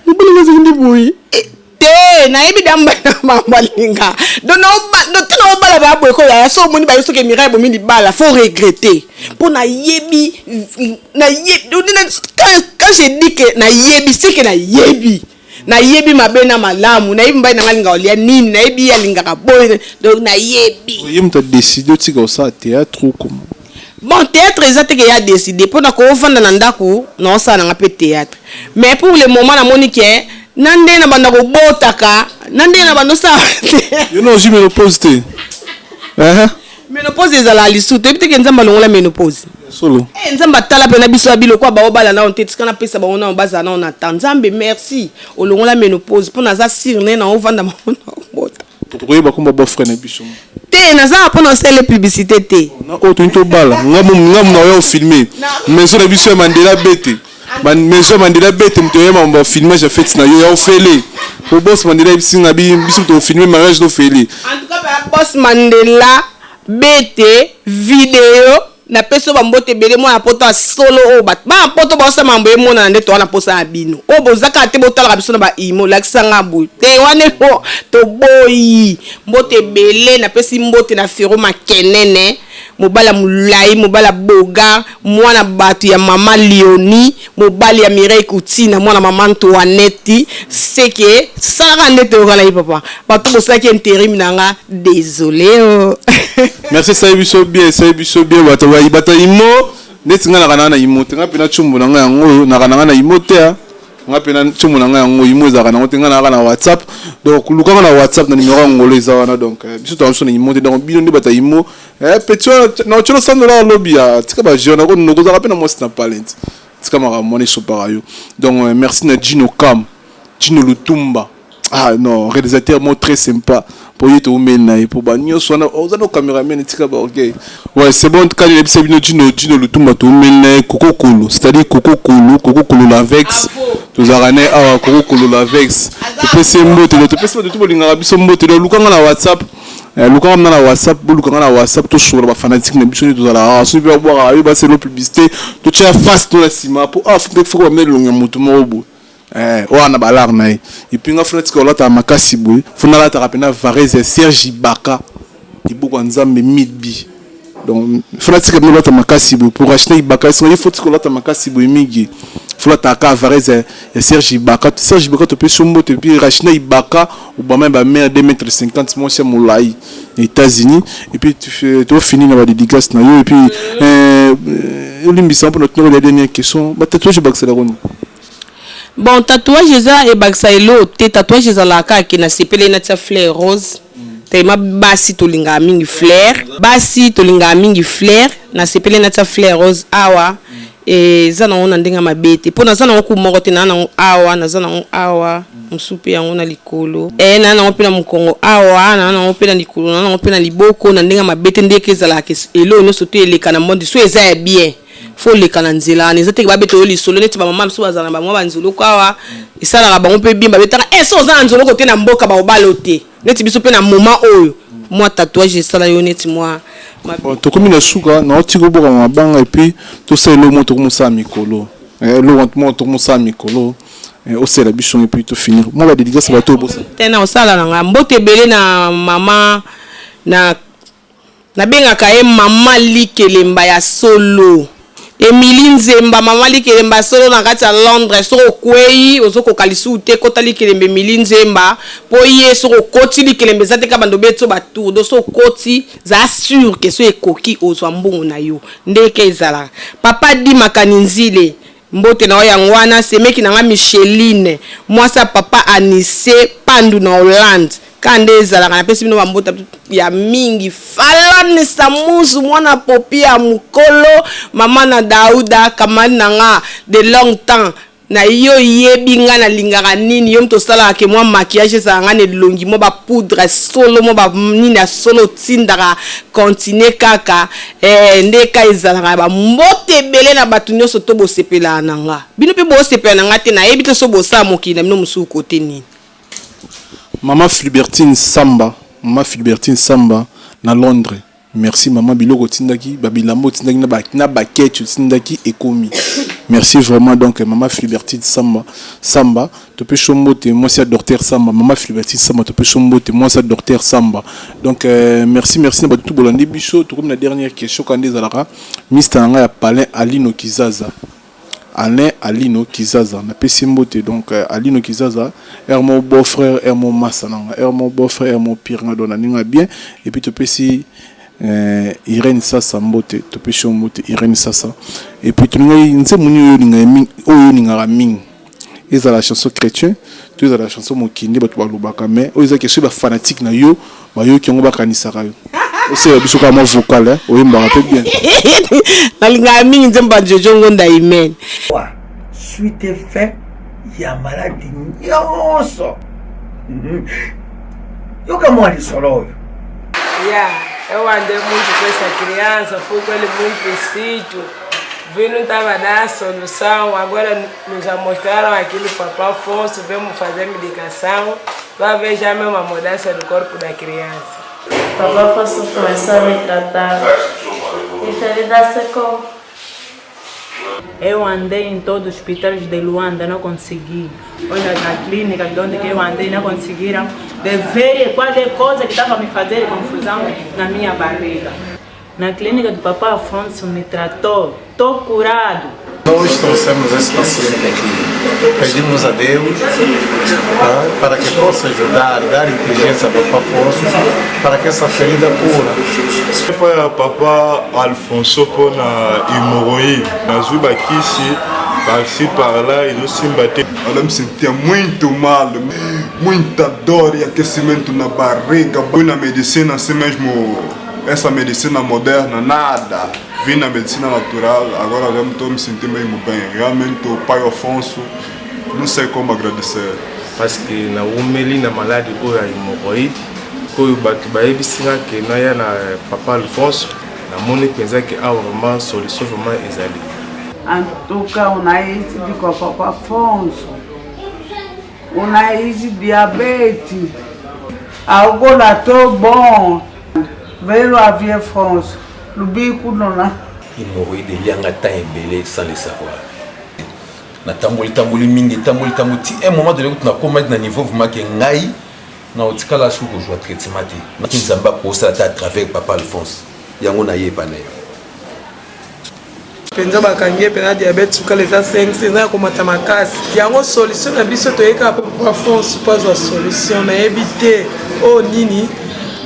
mobile na zindi boye te na yebi damba na mamba linga donc no tino bala ba boye ko ya so moni ba so ke mirai bo mini bala faut regretter pour na yebi quand je dis que na yebi c'est que na yebi mabena malamu na yebi mbai na ngalinga olia nini na yebi ya linga ka boy donc na yebi yem ta décider tika ça théâtre ou comment bon théâtre exact que ya décider pour na ko fanda na ndako na ça na ngape théâtre mais pour le moment na monique nande na banda ko botaka nande na bando ça you know je me pose te ménopause ezala lisutu ebite ke nzamba longola ménopause solo nzamba tala pena biso abilo kwa baobala na onte tika na pesa baona baza na ona ta nzambe merci olongola ménopause pona za sirne na ovanda mona bota to koyeba komba bo frère na biso te na za pona sele publicité te na auto into bala ngamu na yo filmer mais so na biso ya Mandela bete maison Mandela bete mtoyema mba filmer ja fait na yo ya ofele po boss Mandela bisinga biso to filmer mariage do fele en tout cas boss Mandela bete video na peso bambote bele mo na poto solo o ba poto ba sa mambo e mona nde to na posa abino o bozaka te botala ka biso na ba imo lakisanga bu te wane po to boyi mbote bele na pesi mbote na fero makenene mobala mulai mobala boga mwana batu ya mama Lioni mobali ya Mireille Coutina mwana mama Antoinette c'est que ça rende te okala papa batu bosaki intérim nanga désolé oh. Merci ça biso bien bata imo netinga na kana na imo tenga pena chumbu nanga yango na kana na imo te nga pena chumbu nanga yango imo za kana tenga na kana WhatsApp donc luka na WhatsApp na numéro ngolo za wana donc biso to so na imo te donc bino ndi bata imo petit na cholo sando la lobby ya tika ba jeune ko no ko za pena mo sna talent tika mara moni so parayo donc merci na Gino Kam Gino Lutumba non réalisateur mo très sympa pour y tout mener pour banio soit aux caméraman et tika ba ok ouais c'est bon quand il est bien Gino Lutumba tout mener Coco Kolo c'est-à-dire Coco Kolo la vex tous arané Coco Kolo la vex tu peux c'est mbote tu peux de tout linga biso mbote le lukanga na WhatsApp lukanga na WhatsApp lukanga na WhatsApp to sur ba fanatique na biso tous ala so bien boire ayo ba c'est la publicité tu tiens face to la cima pour faut amener le ngamutu mobo wana balar na et puis nga fanatique olata makasi boy funa la tapena Varese Serge Ibaka ibuko nzambe midbi donc fanatique no lata makasi boy pour acheter Ibaka il faut que lata makasi boy migi faut ta ka Varese Serge Ibaka to pe sombo te puis racheter Ibaka ou ba même ba mer 2,50 m mon cher moulai États-Unis et puis tu finis na ba dédicace na yo et puis limbisa pour notre la dernière question ba tatouage baksa la ronde. Bon, tatouage eza e baksailo te tatouage eza la ka ki na sepele na tia fleur rose. Tema basi tolinga mingi fleur na sepele na tia fleur rose awa e zana ona ndenga mabete. Pona zana ku morote na na awa na zana awa msupe yango na likolo. Na na opena mukongo awa na opena likolo na opena liboko na ndenga mabete ndeke zala ke elo no soto eleka na monde so eza bien. Faut les cananzela les autres ba beto li solo neti ba mama so bazana ba mwa banzolo kwa isala ka bango pe bimba betaka so za nzolo kote na mboka ba obalote neti biso pe na moment oyo moi tatouage sala yo neti moi to komi na suka na otiko boka mabanga et puis to ça le moto comme ça mikolo le moto comme ça mikolo au c'est la bichon et puis to finir moi la dédicace ba to bossa tena osala na mbote belé na mama na benga ka mama likelemba ya solo Emily Nzemba mama likelemba solo na kati ya Londres soko kwei ozoko kalisu te kota likelembe Emily Nzemba po ye soko koti likelembe zate ka bando beto ba tour do so koti za sûr que so ekoki ozwa mbongo na yo ndeke ezala papa di makaninzile mbote na ya ngwana semeki na nga Micheline mwasa papa Anise Pandu na Hollande kande ezala kana pesi bino bambota ya mingi falane samusu mwana popi ya mukolo mama na Dauda kamani nanga de long temps na yo yebi nga na lingaka nini yo mto sala ke moi maquillage sa nga ne longi mo ba poudre solo mo ba nini a solo tindaka continuer kaka ndeka ezalaka ba mbote belé na batu nyonso to bo sepela nanga bino pe bo sepela nanga te na yebi te so bo sa mokina bino musu côté nini. Maman Philibertine Samba na Londres. Merci maman biloko tindaki babilambo tindaki na baquette tindaki ekomi. Merci vraiment donc maman Philibertine Samba to pe chombote moi c'est docteur Samba maman Philibertine Samba to pe chombote moi c'est docteur Samba. Donc merci na tout bolandi bicho to comme la dernière question quand des alara Mr Anga ya Palin Alino Kizaza. Alain Alino Kizaza na pesimbote donc Alino Kizaza est mon beau-frère est mon massananga est mon beau-frère est mon pire dona ninga bien et puis to pesi Irène Sassa mbote to pesi mbote Irène Sassa et puis tu ngai nse muni yo ninga ming oyo ninga ming eza la chanson chrétien tu eza la chanson mokindi bato balobaka mais oyo eza question ba fanatique na yo ba yo ki ngo bakanisaka yo aussi biso ka mo vocal hein oyo mba rappelle bien nalinga mingi nzemba jojo ngonda amen suite fait ya maladi nyonso yo kama alisolo ya ewande muito com essa criança foi com ele muito sítio vindo estava dar a solução agora nos mostraram aquilo Papa Afonso vamos fazer medicação vai ver já mesmo a mudança do corpo da criança. Papa Afonso começou a me tratar e ferida secou. Eu andei em todos os hospitais de Luanda, não consegui. Olha, na clínica de onde eu andei, não conseguiram de ver qualquer coisa que estava me fazendo confusão na minha barriga. Na clínica do Papa Afonso me tratou, estou curado. Nós trouxemos esse paciente aqui, pedimos a Deus para que possa ajudar, dar inteligência ao Papa Afonso, para que essa ferida cura. Foi a Papa Alfonso pour na hemorroïde. Nós vimos aqui, par-ci, par-là, e nós se batemos. Eu me sentia muito mal, muita dor e aquecimento na barriga. Fui na medicina assim mesmo, essa medicina moderna, nada. Vim na medicina natural, agora já estou me sentindo mesmo bem. Realmente o pai Afonso, não sei como agradecer. Parce que na umeli na maladie ou a hemorroïde, koyo batu bayebisinga que na ya na Papa Alfonso, na moni pensa que a vraiment solution vraiment ezali. En tout cas, on a eu du Papa Afonso. On a eu diabète. Algo là trop bon. Vers à Vieux France. Le bico non a. Hemorroïde lianga temps embelé sans le savoir. Na tamboli mingi tamboli ti un moment donné tu na commettre na niveau vraiment que ngai na otikala sou ko joie traitement te. Na kinzamba ko ça à travers Papa Alphonse. Yango na yeba na yo. Penza bakangie pena diabète suka les 5 c'est ko mata makasi. Yango solution na biso to yeka Papa Alphonse pas une solution na éviter oh nini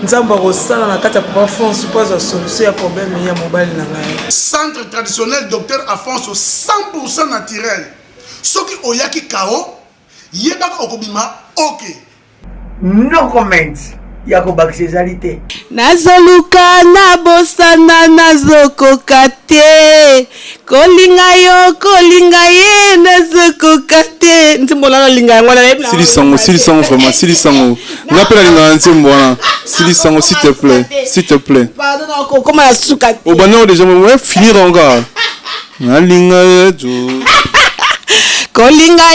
Nzamba rosala na kata Papa Afonso pas une solution ya problème ya mobile na ngai. Centre traditionnel Docteur Afonso 100% naturel. Soki oyaki kao yebaka okobima OK. No comment. Yako bakisezalité. Nazoluka na bosana nazokoka te. Kolinga ye nazokoka te. Ntimbola na linga ngwana na Sili sango vraiment Sili sango. Ngapela linga ntimbo wana. Sili sango s'il te plaît. Pardon comment la suka te. Obana déjà on finir encore. Na linga jo. Kolinga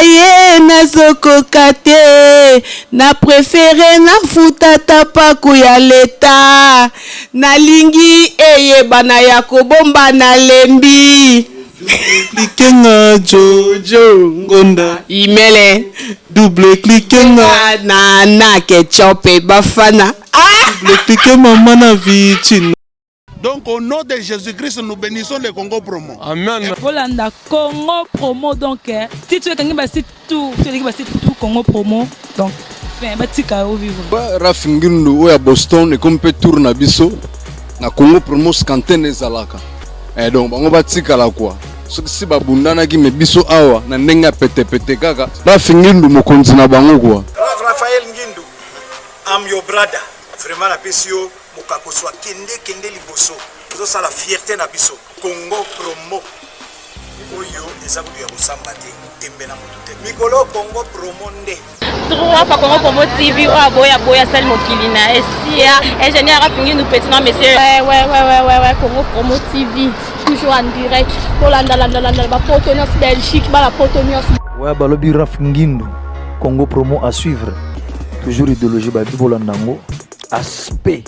ye nazokoka te. Na préféré na futa tapaku ya leta. Na lingi eyebana ya kobomba na lembi. Cliquenga Jojo Ngonda Imele double cliquenga na ketchup et bafana. Double cliquenga maman na vicine. Donc au nom de Jésus-Christ, nous bénissons le Congo Promo. Amen. Volanda Congo Promo donc si tu veux ba site tout Congo Promo donc fin batika au vivre. Rafingindo oya Boston et comme peut tourner biso na Congo Promo scanten ezalaka. Et donc bango batika la quoi. Si babundana ki mebiso awa na ndenga pete kaka Rafingindo mokonzi na bango quoi. Raphaël Ngindu, I'm your brother. Vraiment la pesio mokakoswa kende liboso. Zo ça la fierté na biso Congo Promo. oyo eza kudu ya kosamba te tembe na motu te mikolo Congo promo nde trois fois Congo Promo TV boya sali mokili na esia ingénieur afingi nous petit non monsieur ouais Congo Promo TV toujours en direct pour la poto nyos Belgique la poto nyos ouais balobi Raf Ngindu Congo Promo à suivre toujours idéologie ba bibolandango aspect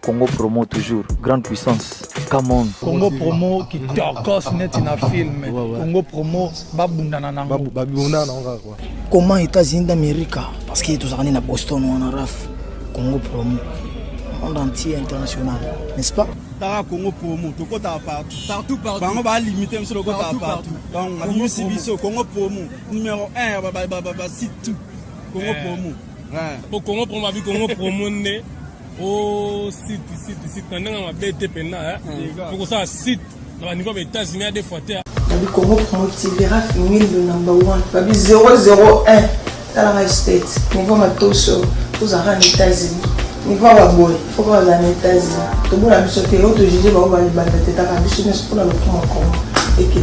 Congo Promo toujours grande puissance come on Congo Promo qui torcos net na film Congo Promo babundana nango babundana nango quoi comment États-Unis d'Amérique parce que tous à Boston ou en Raf Congo Promo monde entier international n'est-ce pas Tara Congo Promo tout côté partout bango ba limiter monsieur le côté partout donc on a Sibiso Congo Promo numéro 1 ba site tout Congo Promo pour Congo Promo avec Congo Promo né au site pendant ma BT pena pour ça site dans niveau des États-Unis des fois le Congo Promo TV Raf Ngindu number 1 babi 001 dans la state niveau matoso aux États-Unis niveau wa boy faut pas aux États-Unis to bona biso te auto juger ba ba ba teta ka biso ne pour la Congo et que